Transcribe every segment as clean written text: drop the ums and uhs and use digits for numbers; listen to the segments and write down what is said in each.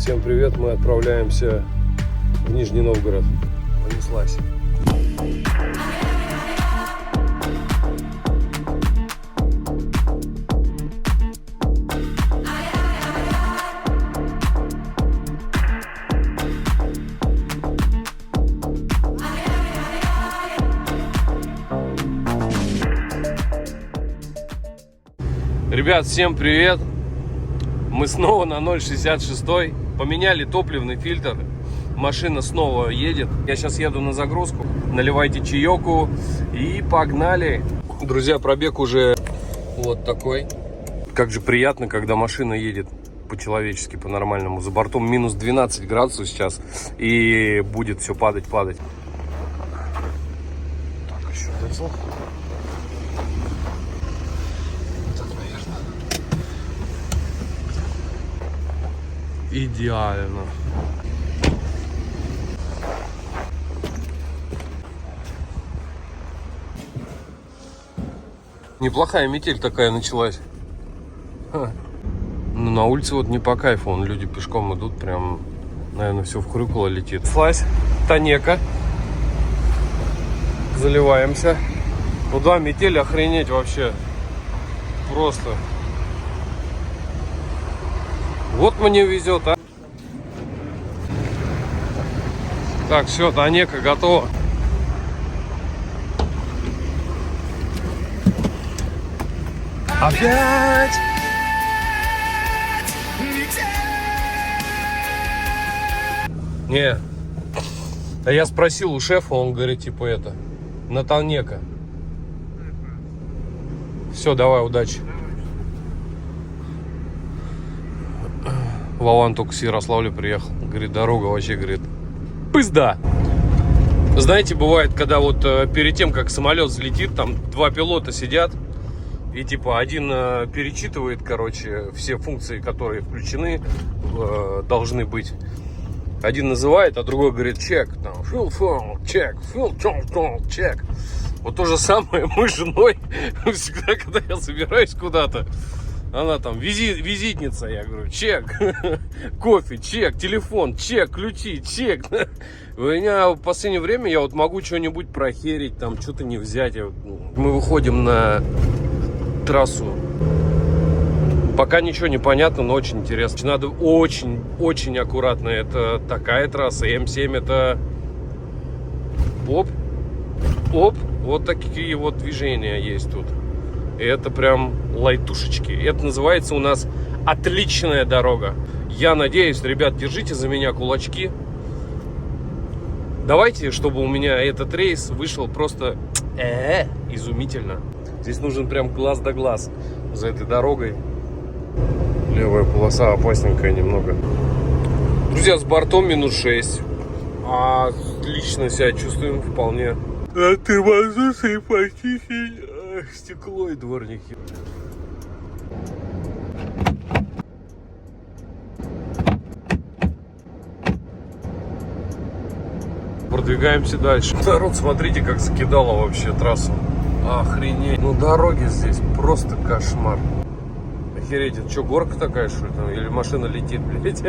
Всем привет, мы отправляемся в Нижний Новгород. Понеслась. Ребят, всем привет! Мы снова на 0,66. Поменяли топливный фильтр. Машина снова едет. Я сейчас еду на загрузку. Наливайте чаеку и погнали. Друзья, пробег уже вот такой. Как же приятно, когда машина едет по-человечески, по-нормальному. За бортом минус 12 градусов сейчас. И будет все падать. Так, еще дозор. Идеально. Неплохая метель такая началась. Ну, на улице вот не по кайфу. Вон люди пешком идут, прям, наверное, все в хрюкало летит. Слазь, Танека. Заливаемся. Ну да, метель охренеть вообще. Просто. Вот мне везет, а. Так, все, Танека готова. Опять! Не. А я спросил у шефа, он говорит, типа это, на Танека. Все, давай, удачи. Вован только с Ярославля приехал. Говорит, дорога вообще, говорит, пизда. Знаете, бывает, когда вот перед тем, как самолет взлетит, там два пилота сидят. И типа один перечитывает, короче, все функции, которые включены, должны быть. Один называет, а другой говорит, чек, там, чек. Вот то же самое мы с женой всегда, когда я собираюсь куда-то. Она там, визитница, я говорю, чек, кофе, чек, телефон, чек, ключи, чек. У меня в последнее время я вот могу что-нибудь прохерить, там, что-то не взять. Мы выходим на трассу. Пока ничего не понятно, но очень интересно. Надо очень аккуратно. Это такая трасса. М7 это оп. Вот такие вот движения есть тут. И это прям лайтушечки. Это называется у нас отличная дорога. Я надеюсь, ребят, держите за меня кулачки. Давайте, чтобы у меня этот рейс вышел просто изумительно. Здесь нужен прям глаз да глаз за этой дорогой. Левая полоса опасненькая немного. Друзья, с бортом минус 6. Отлично себя чувствуем вполне. А тормозы почистить. Стекло и дворники. Продвигаемся дальше. Народ, смотрите, как закидало вообще трассу. Охренеть. Ну, дороги здесь просто кошмар. Охереть, это что, горка такая, что ли? Или машина летит, блядь?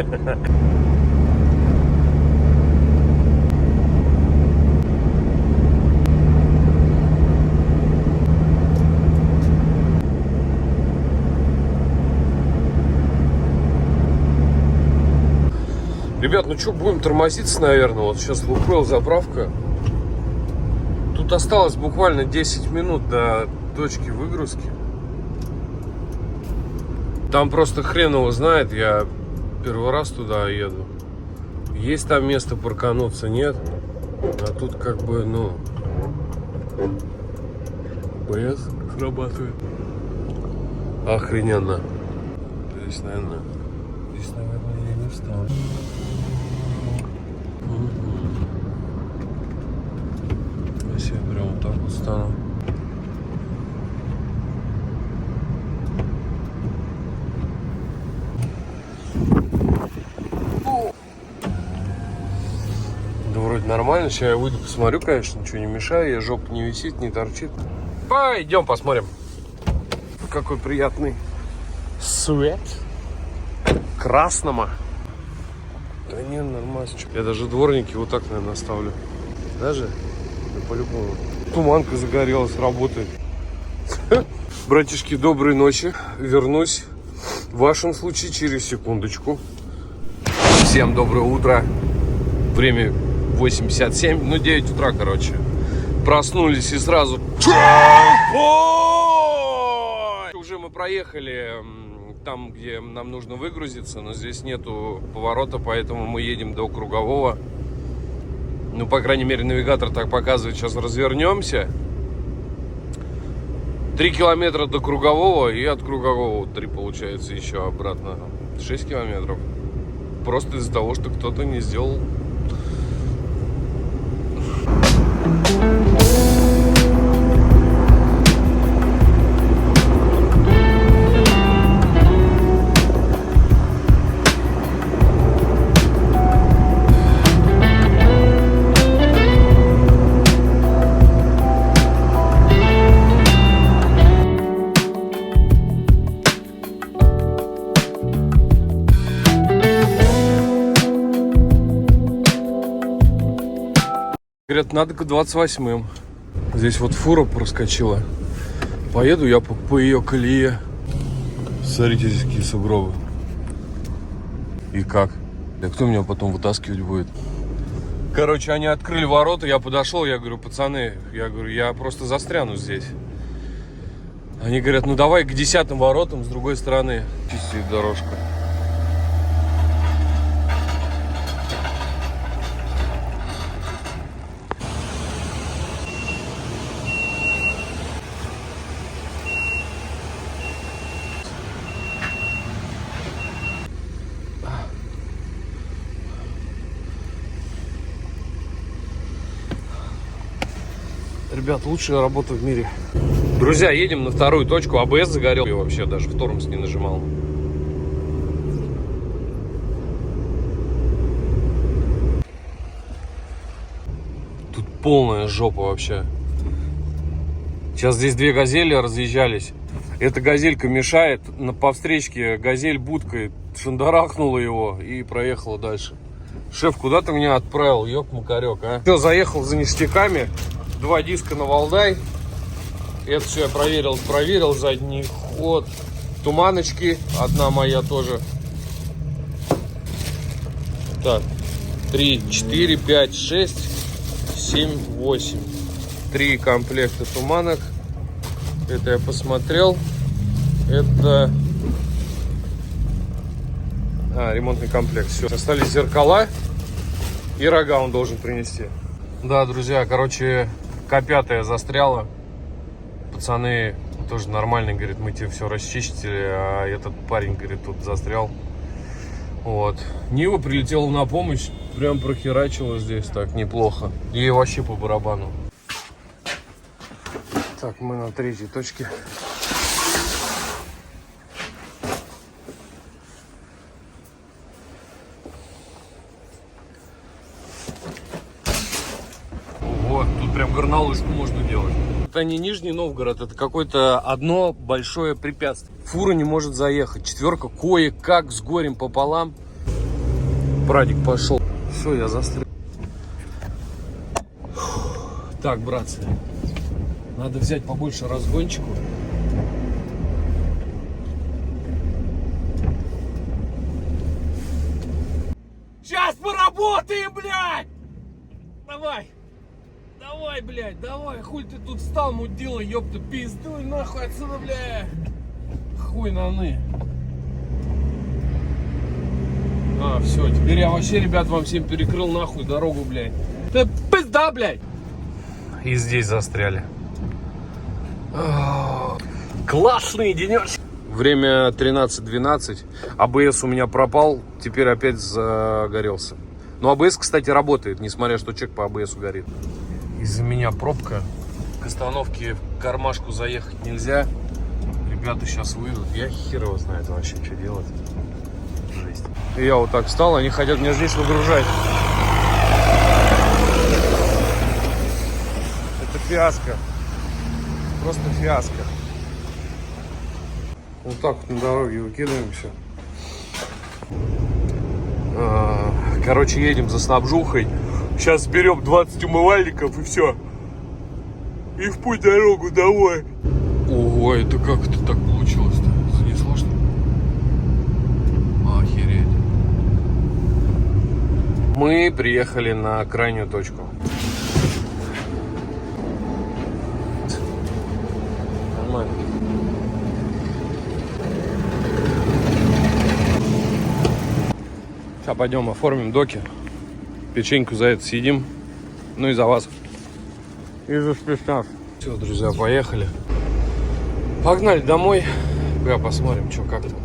Ребят, ну что, будем тормозиться, наверное. Вот сейчас Лукойл заправка. Тут осталось буквально 10 минут до точки выгрузки. Там просто хрен его знает. Я первый раз туда еду. Есть там место паркануться, нет. А тут как бы, ну, БС срабатывает. Охрененно. Здесь, наверное, я не встану. Я прям вот так вот стану. Да вроде нормально. Сейчас я выйду, посмотрю, конечно, ничего не мешаю. Жопа не висит, не торчит. Пойдем посмотрим. Какой приятный свет красного. Да не, нормально. Я даже дворники вот так, наверное, оставлю. Даже? Да по-любому. Туманка загорелась, работает. Братишки, доброй ночи. Вернусь в вашем случае через секундочку. Всем доброе утро. Время 8:57, ну 9 утра, короче. Проснулись и сразу... Уже мы проехали там, где нам нужно выгрузиться, но здесь нету поворота, поэтому мы едем до Кругового. Ну, по крайней мере, навигатор так показывает. Сейчас развернемся. 3 километра до Кругового, и от Кругового 3, получается, еще обратно 6 километров. Просто из-за того, что кто-то не сделал. Говорят, надо к 28-м. Здесь вот фура проскочила. Поеду я по ее колее. Смотрите, здесь какие сугробы. И как? Да кто меня потом вытаскивать будет? Короче, они открыли ворота, я подошел, я говорю, пацаны, я просто застряну здесь. Они говорят, ну давай к 10-м воротам с другой стороны. Чистит дорожка. Ребят, лучшая работа в мире. Друзья, едем на вторую точку. АБС загорел. Я вообще даже в тормоз не нажимал. Тут полная жопа вообще. Сейчас здесь две газели разъезжались. Эта газелька мешает. По встречке газель будкой шандарахнула его и проехала дальше. Шеф, куда ты меня отправил? Ёк-макарёк, а? Все, заехал за ништяками. 2 диска на Валдай. Это все я проверил задний ход. Туманочки, одна моя тоже. Так, 3, 4, 5, 6, 7, 8. 3 комплекта туманок. Это я посмотрел. Это... ремонтный комплект. Все, остались зеркала. И рога он должен принести. Да, друзья, короче... К5 застряла. Пацаны тоже нормально, говорит, мы тебе все расчистили, а этот парень, говорит, тут застрял. Вот. Нива прилетела на помощь, прям прохерачила здесь так неплохо. Ей вообще по барабану. Так, мы на 3-й точке. Прям горнолыжку можно делать. Это не Нижний Новгород, это какое-то одно большое препятствие. Фура не может заехать. 4 кое-как с горем пополам. Прадик пошел. Все, я застрял. Так, братцы, надо взять побольше разгончику. Сейчас поработаем, блядь! Давай! Давай, блядь, давай, хуй ты тут встал, мудила, ёпта, пиздуй нахуй отсюда, блядь. Хуй наны. Все, теперь я вообще, ребят, вам всем перекрыл нахуй дорогу, блядь. Да пизда, блядь. И здесь застряли. Классный денёчек. Время 13:12. АБС у меня пропал, теперь опять загорелся. Но АБС, кстати, работает, несмотря что чек по АБСу горит. Из-за меня пробка. К остановке в кармашку заехать нельзя. Ребята сейчас выйдут. Я хер его знает вообще, что делать. Жесть. И я вот так встал, они хотят меня здесь выгружать. Это фиаско. Просто фиаско. Вот так вот на дороге выкидываемся. Короче, едем за снабжухой. Сейчас берем 20 умывальников и все. И в путь дорогу домой. Ого, это как это так получилось-то? Занесло, что ли? Охереть. Мы приехали на крайнюю точку. Нормально. Сейчас пойдем оформим доки. Печеньку за это съедим. Ну и за вас. И за спецназ. Все, друзья, поехали. Погнали домой. Посмотрим, что как там.